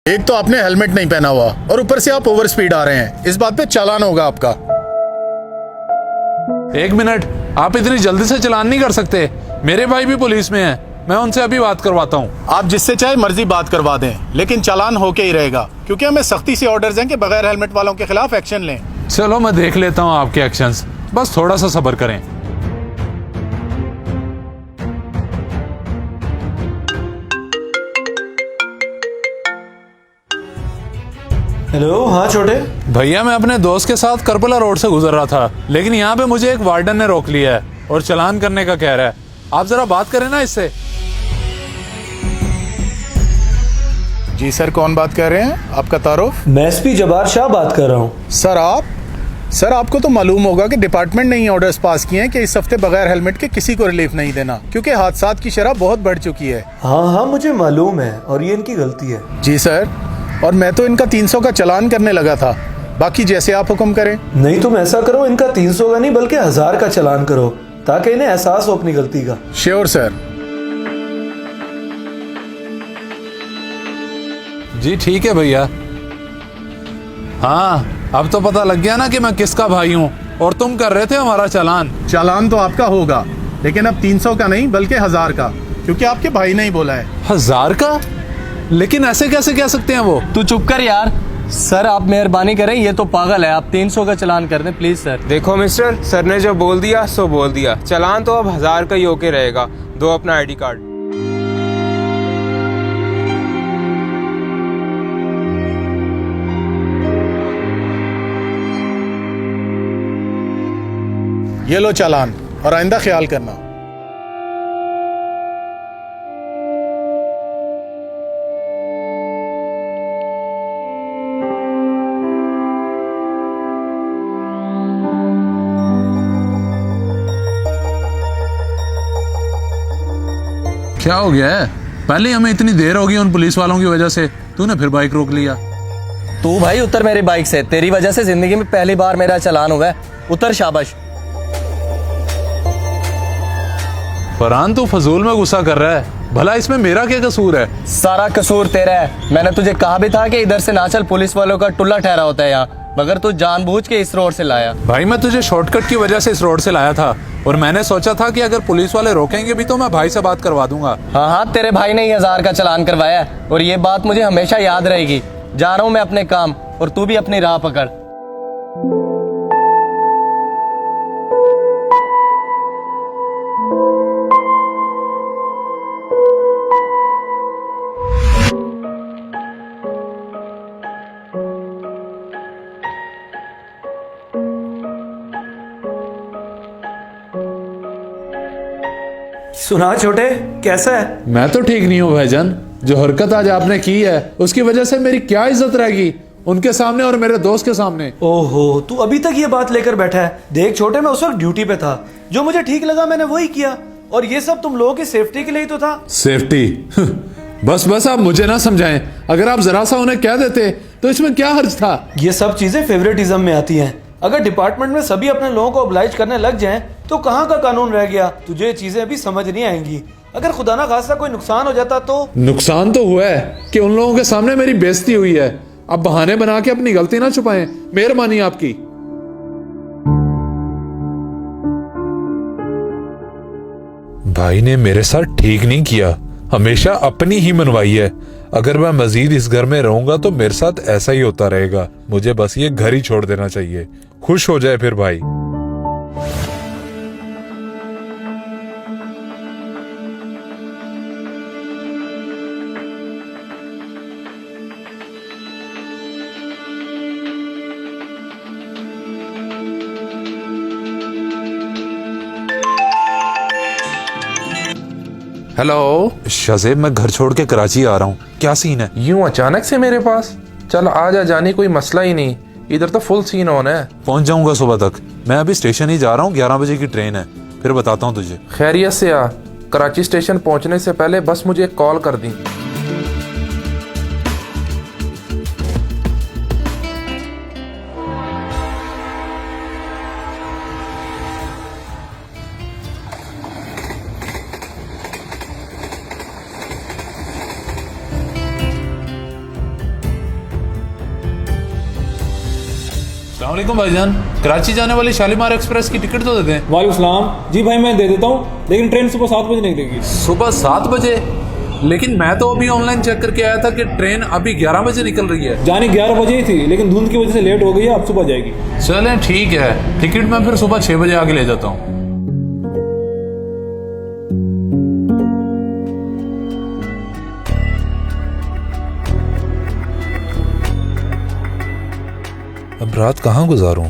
एक तो आपने हेलमेट नहीं पहना हुआ और ऊपर से आप ओवर स्पीड आ रहे हैं। इस बात पे चालान होगा आपका। एक मिनट, आप इतनी जल्दी से चालान नहीं कर सकते। मेरे भाई भी पुलिस में हैं, मैं उनसे अभी बात करवाता हूँ। आप जिससे चाहे मर्जी बात करवा दें, लेकिन चालान होके ही रहेगा, क्योंकि हमें सख्ती से ऑर्डर्स हैं कि बगैर हेलमेट वालों के खिलाफ एक्शन लें। चलो मैं देख लेता हूँ आपके एक्शंस, बस थोड़ा सा सब्र करें। हेलो, हाँ छोटे। भैया मैं अपने दोस्त के साथ करबला रोड से गुजर रहा था, लेकिन यहाँ पे मुझे एक वार्डन ने रोक लिया है और चालान करने का कह रहा है। आप जरा बात करें ना इससे। जी सर, कौन बात कर रहे हैं? आपका तारुफ? मैं एसपी जबार शाह बात कर रहा हूँ। सर आपको तो मालूम होगा कि डिपार्टमेंट ने ये ऑर्डर्स पास किए हैं कि इस हफ्ते बगैर हेलमेट के किसी को रिलीफ नहीं देना, क्योंकि हादसात की शरह बहुत बढ़ चुकी है। हाँ, मुझे मालूम है और ये इनकी गलती है। जी सर, और मैं तो इनका 300 का चालान करने लगा था। बाकी जैसे आप हुक्म करें। नहीं, तुम ऐसा करो, इनका 300 का नहीं बल्कि 1000 का चालान करो, ताकि इन्हें एहसास हो अपनी गलती का। Sure sir. जी ठीक है भैया। हाँ, अब तो पता लग गया ना कि मैं किसका भाई हूँ, और तुम कर रहे थे हमारा चालान। चालान तो आपका होगा, लेकिन अब 300 का नहीं बल्कि 1000 का, क्योंकि आपके भाई ने ही बोला है। 1000 का? लेकिन ऐसे कैसे कह सकते हैं वो? तू चुप कर यार। सर आप मेहरबानी करें, ये तो पागल है। आप 300 का चालान कर दें प्लीज सर। देखो मिस्टर, सर ने जो बोल दिया सो बोल दिया। चालान तो अब 1000 का ही होके रहेगा। दो अपना आईडी कार्ड। ये लो चालान, और आइंदा ख्याल करना। क्या हो गया है? पहले हमें इतनी देर हो गई उन पुलिस वालों की वजह से, तूने फिर बाइक रोक लिया। तू भाई उतर मेरी बाइक से। तेरी वजह से जिंदगी में पहली बार मेरा चालान हुआ है। उतर, शाबाश। फरहान तू फजूल में गुस्सा कर रहा है, भला इसमें मेरा क्या कसूर है? सारा कसूर तेरा है। मैंने तुझे कहा भी था कि इधर से ना चल, पुलिस वालों का टुल्ला ठहरा होता है यहाँ, मगर तू जानबूझ के इस रोड से लाया। भाई मैं तुझे शॉर्टकट की वजह से इस रोड से लाया था, और मैंने सोचा था कि अगर पुलिस वाले रोकेंगे भी तो मैं भाई से बात करवा दूंगा। हाँ, तेरे भाई ने ही 1000 का चालान करवाया है, और ये बात मुझे हमेशा याद रहेगी। जा रहा हूँ मैं अपने काम, और तू भी अपनी राह पकड़। सुना छोटे, कैसा है? मैं तो ठीक नहीं हूँ भाईजान। जो हरकत आज आपने की है उसकी वजह से मेरी क्या इज्जत रहेगी उनके सामने और मेरे दोस्त के सामने। ओहो, तू अभी तक ये बात लेकर बैठा है। देख छोटे, मैं उस वक्त ड्यूटी पे था, जो मुझे ठीक लगा मैंने वही किया, और ये सब तुम लोगों की सेफ्टी के लिए ही तो था। सेफ्टी? बस आप मुझे ना समझाएं। अगर आप जरा सा उन्हें कह देते तो इसमें क्या हर्ज था? ये सब चीजें फेवरेटिज्म में आती हैं। अगर डिपार्टमेंट में सभी अपने लोगों को ऑब्लाइज करने लग जाएं, तो कहाँ का कानून रह गया? तुझे ये चीजें अभी समझ नहीं आएंगी। अगर खुदा ना खास्ता कोई नुकसान हो जाता तो? नुकसान तो हुआ है कि उन लोगों के सामने मेरी बेइज्जती हुई है। अब बहाने बना के अपनी गलती ना छुपाएं, मेहरबानी आपकी। भाई ने मेरे साथ ठीक नहीं किया, हमेशा अपनी ही मनवाई है। अगर मैं मजीद इस घर में रहूंगा तो मेरे साथ ऐसा ही होता रहेगा। मुझे बस ये घर ही छोड़ देना चाहिए। खुश हो जाए फिर भाई। हेलो शाज़ेब, मैं घर छोड़ के कराची आ रहा हूँ। क्या सीन है? यूं अचानक से मेरे पास? चल आ जा, जाने कोई मसला ही नहीं। इधर तो फुल सीन ऑन है। पहुंच जाऊंगा सुबह तक। मैं अभी स्टेशन ही जा रहा हूँ, 11 बजे की ट्रेन है, फिर बताता हूँ तुझे। खैरियत से आ। कराची स्टेशन पहुंचने से पहले बस मुझे एक कॉल कर दी। अस्सलाम वालेकुम भाईजान, कराची जाने वाली शालीमार एक्सप्रेस की टिकट तो दे दें। वालेकुम सलाम। जी भाई मैं दे देता हूँ, लेकिन ट्रेन सुबह 7 बजे निकलेगी। सुबह 7 बजे? लेकिन मैं तो अभी ऑनलाइन चेक करके आया था कि ट्रेन अभी 11 बजे निकल रही है। जाने 11 बजे ही थी, लेकिन धुंध की वजह से लेट हो गई है, अब सुबह जाएगी। चलें ठीक है, टिकट मैं फिर सुबह 6 बजे आगे ले जाता हूँ। अब रात कहाँ गुजारूं?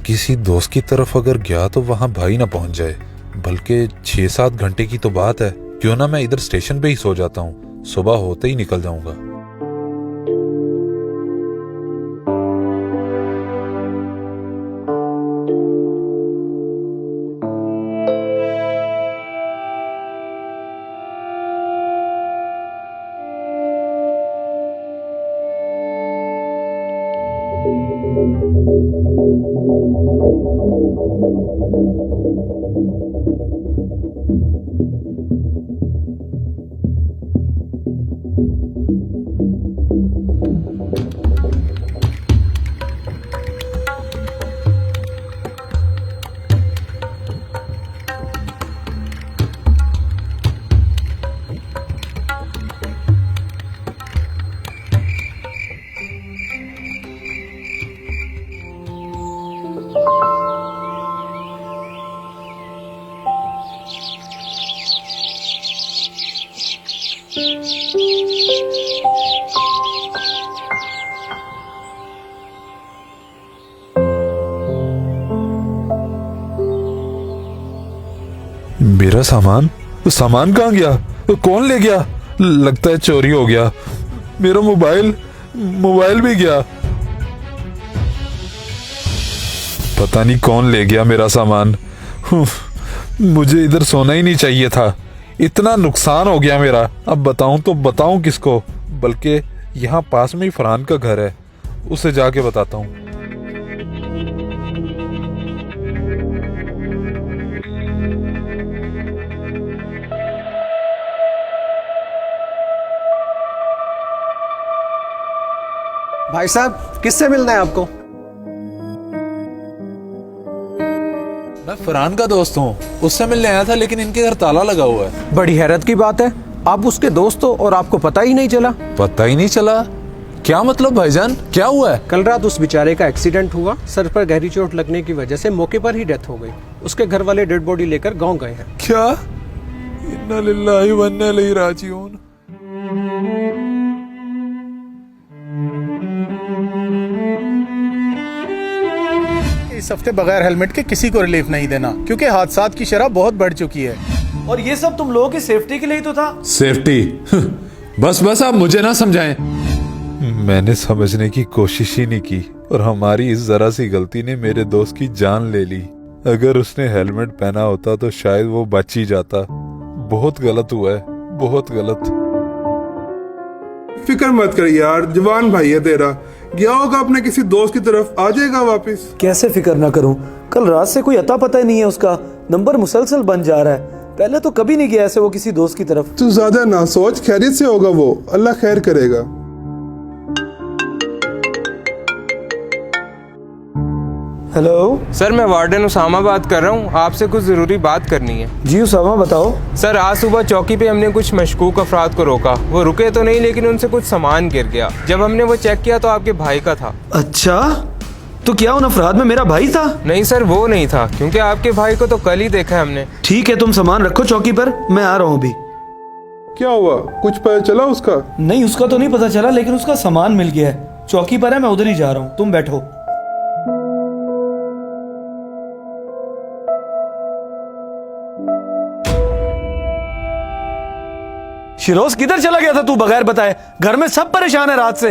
किसी दोस्त की तरफ अगर गया तो वहां भाई ना पहुंच जाए, बल्कि 6-7 घंटे की तो बात है। क्यों ना मैं इधर स्टेशन पे ही सो जाता हूँ, सुबह होते ही निकल जाऊंगा। मेरा सामान सामान कहाँ गया? कौन ले गया? लगता है चोरी हो गया। मेरा मोबाइल भी गया। पता नहीं कौन ले गया मेरा सामान। मुझे इधर सोना ही नहीं चाहिए था। इतना नुकसान हो गया मेरा। अब बताऊं तो बताऊं किसको? बल्कि यहाँ पास में ही फरहान का घर है, उसे जाके बताता हूँ। भाई साहब किससे मिलना है आपको? मैं फरहान का दोस्त हूँ, उससे मिलने आया था, लेकिन इनके घर ताला लगा हुआ है। बड़ी हैरत की बात है, आप उसके दोस्त हो और आपको पता ही नहीं चला। पता ही नहीं चला? क्या मतलब भाईजान, क्या हुआ है? कल रात उस बेचारे का एक्सीडेंट हुआ। सर पर गहरी चोट लगने की वजह से मौके पर ही डेथ हो गई। उसके घर वाले डेड बॉडी लेकर गांव गए हैं। क्या? इन्ना लिल्लाहि व इन्ना इलैहि राजिऊन। इस हफ्ते बगैर हेलमेट के किसी को रिलीफ नहीं देना, क्योंकि हादसात की शरह बहुत बढ़ चुकी है। और ये सब तुम लोगों की सेफ्टी के लिए ही तो था। सेफ्टी? बस आप मुझे ना समझाएं। मैंने समझने की कोशिश ही नहीं की, और हमारी इस जरा सी गलती ने मेरे दोस्त की जान ले ली। अगर उसने हेलमेट पहना होता तो शायद वो बच ही जाता। बहुत गलत हुआ है, बहुत गलत। फिक्र मत कर यार, जवान भाई है तेरा। गया होगा अपने किसी दोस्त की तरफ, आ जाएगा वापस। कैसे फिक्र ना करूं? कल रात से कोई अता पता ही नहीं है उसका। नंबर मुसलसल बन जा रहा है। पहले तो कभी नहीं गया ऐसे वो किसी दोस्त की तरफ। तू ज्यादा ना सोच, खैरियत से होगा वो, अल्लाह खैर करेगा। हेलो सर, मैं वार्डन उसामा बात कर रहा हूँ, आपसे कुछ ज़रूरी बात करनी है। जी उसामा बताओ। सर, आज सुबह चौकी पे हमने कुछ मशकूक अफराद को रोका। वो रुके तो नहीं, लेकिन उनसे कुछ सामान गिर गया। जब हमने वो चेक किया तो आपके भाई का था। अच्छा, तो क्या उन अफराद में मेरा भाई था? नहीं सर, वो नहीं था, क्योंकि आपके भाई को तो कल ही देखा है हमने। ठीक है, तुम सामान रखो चौकी पर, मैं आ रहा हूँ अभी। क्या हुआ, कुछ पता चला उसका? नहीं, उसका तो नहीं पता चला, लेकिन उसका सामान मिल गया है। चौकी पर है, मैं उधर ही जा रहा हूँ, तुम बैठो। शिरोज, किधर चला गया था तू बगैर बताए? घर में सब परेशान है रात से।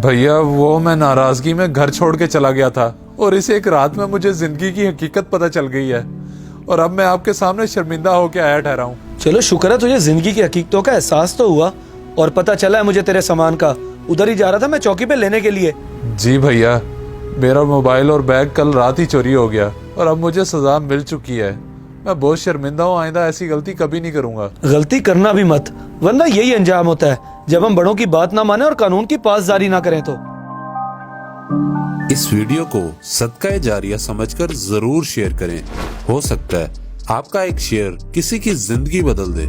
भैया वो मैं नाराजगी में घर छोड़ के चला गया था, और इस एक रात में मुझे जिंदगी की हकीकत पता चल गई है, और अब मैं आपके सामने शर्मिंदा होके आया ठहरा हूँ। चलो शुक्र है तुझे जिंदगी की हकीकतों का एहसास तो हुआ, और पता चला है मुझे तेरे सामान का। उधर ही जा रहा था मैं चौकी पे लेने के लिए। जी भैया, मेरा मोबाइल और बैग कल रात ही चोरी हो गया, और अब मुझे सजा मिल चुकी है। मैं बहुत शर्मिंदा हूँ, आइंदा ऐसी गलती कभी नहीं करूंगा। गलती करना भी मत, वरना यही अंजाम होता है जब हम बड़ों की बात ना माने और कानून की पासदारी ना करें तो। इस वीडियो को सदका जारिया समझकर जरूर शेयर करें। हो सकता है आपका एक शेयर किसी की जिंदगी बदल दे।